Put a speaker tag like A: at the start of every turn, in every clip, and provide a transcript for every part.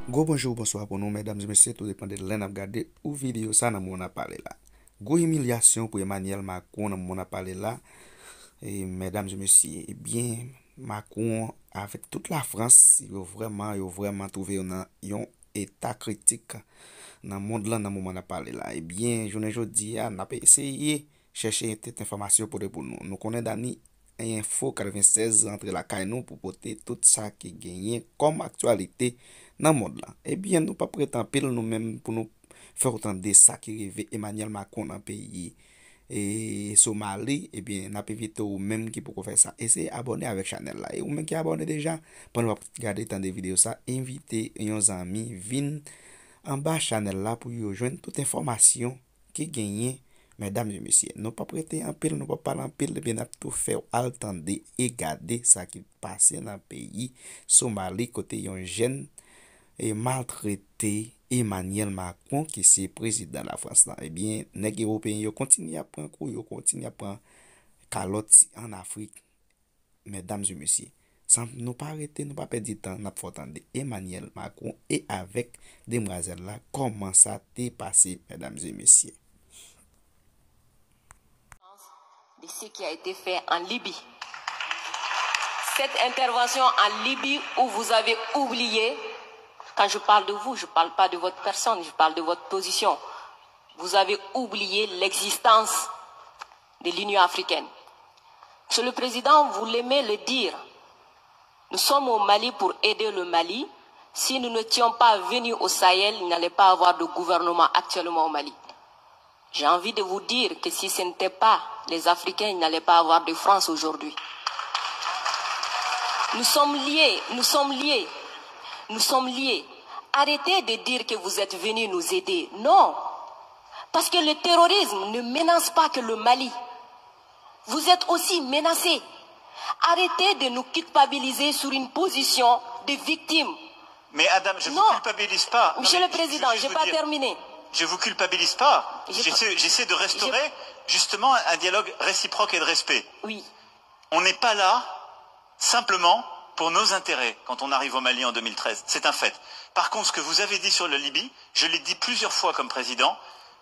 A: Go bonjour, bonsoir pour nous, mesdames et messieurs, tout dépend de l'en a regardé ou vidéo ça dans mon parlé là. Go humiliation pour Emmanuel Macron dans mon parlé là. Et mesdames et messieurs, eh bien, Macron avec toute la France, il a vraiment trouvé un état critique dans le monde là dans moment parlé là. Eh bien, je ne dis on a essayé chercher cette information pour nous. Nous connaissons Dani Info 96 entre la caille nous pour porter tout ça qui gagne comme actualité dans le monde là. Eh bien, nous pas prétendre pile nous-mêmes pour nous faire autant de ça qui rêve Emmanuel Macron dans le pays et Somalie. Eh bien, n'a pas évité ou même qui pour faire ça. Et c'est abonné avec channel là. Et ou même qui abonné déjà, pendant regarder tant de vidéos ça, invitez nos amis, viennent en bas channel là pour y joindre toute information qui gagne. Mesdames et messieurs, nous pas prêter en pile, nous pas parler en pile, bien tout faire attendre et garder ça qui passe dans le pays Somalie côté un jeune et maltraité Emmanuel Macron qui c'est président de la France là. Eh bien, les Européens yo continue à prendre coup, yo continue à prendre calotte en Afrique. Mesdames et messieurs, sans nous pas arrêter, nous pas perdre du temps, n'a pas attendre Emmanuel Macron et avec demoiselles là comment ça t'est passé, mesdames et messieurs.
B: De ce qui a été fait en Libye. Cette intervention en Libye où vous avez oublié, quand je parle de vous, je ne parle pas de votre personne, je parle de votre position. Vous avez oublié l'existence de l'Union africaine. Monsieur le Président, vous l'aimez le dire. Nous sommes au Mali pour aider le Mali. Si nous n'étions pas venus au Sahel, il n'allait pas avoir de gouvernement actuellement au Mali. J'ai envie de vous dire que si ce n'était pas les Africains, il n'allait pas avoir de France aujourd'hui. Nous sommes liés, nous sommes liés, nous sommes liés. Arrêtez de dire que vous êtes venus nous aider. Non, parce que le terrorisme ne menace pas que le Mali. Vous êtes aussi menacés. Arrêtez de nous culpabiliser sur une position de victime.
C: Mais Adam, je ne vous culpabilise pas.
B: Monsieur le Président, je n'ai pas terminé.
C: Je ne vous culpabilise pas. J'essaie de restaurer justement un dialogue réciproque et de respect.
B: Oui.
C: On n'est pas là simplement pour nos intérêts quand on arrive au Mali en 2013. C'est un fait. Par contre, ce que vous avez dit sur la Libye, je l'ai dit plusieurs fois comme président,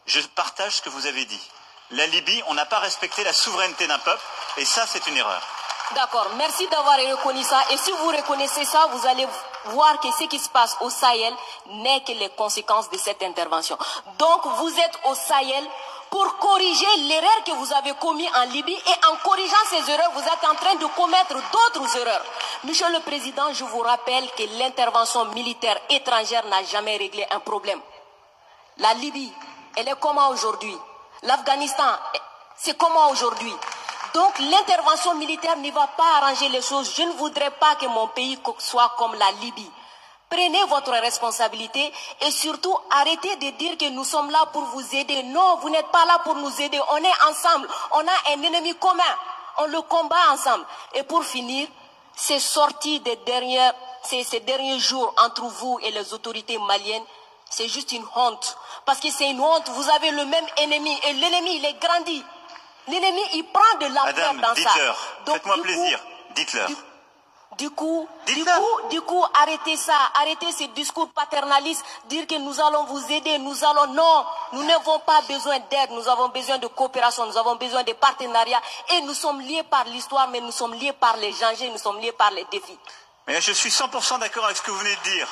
C: je partage ce que vous avez dit. La Libye, on n'a pas respecté la souveraineté d'un peuple et ça, c'est une erreur.
B: D'accord, merci d'avoir reconnu ça. Et si vous reconnaissez ça, vous allez voir que ce qui se passe au Sahel n'est que les conséquences de cette intervention. Donc, vous êtes au Sahel pour corriger l'erreur que vous avez commise en Libye. Et en corrigeant ces erreurs, vous êtes en train de commettre d'autres erreurs. Monsieur le Président, je vous rappelle que l'intervention militaire étrangère n'a jamais réglé un problème. La Libye, elle est comment aujourd'hui? L'Afghanistan, c'est comment aujourd'hui? Donc l'intervention militaire ne va pas arranger les choses. Je ne voudrais pas que mon pays soit comme la Libye. Prenez votre responsabilité et surtout arrêtez de dire que nous sommes là pour vous aider. Non, vous n'êtes pas là pour nous aider. On est ensemble. On a un ennemi commun. On le combat ensemble. Et pour finir, ces sorties ces derniers jours entre vous et les autorités maliennes, c'est juste une honte. Parce que c'est une honte. Vous avez le même ennemi et l'ennemi, il est grandi. L'ennemi, il prend de l'ampleur dans ça.
C: Faites-moi plaisir, dites-leur.
B: Du coup, arrêtez ça, arrêtez ces discours paternalistes, dire que nous allons vous aider, non, nous n'avons pas besoin d'aide, nous avons besoin de coopération, nous avons besoin de partenariat, et nous sommes liés par l'histoire, mais nous sommes liés par les dangers, nous sommes liés par les défis.
C: Mais je suis 100% d'accord avec ce que vous venez de dire.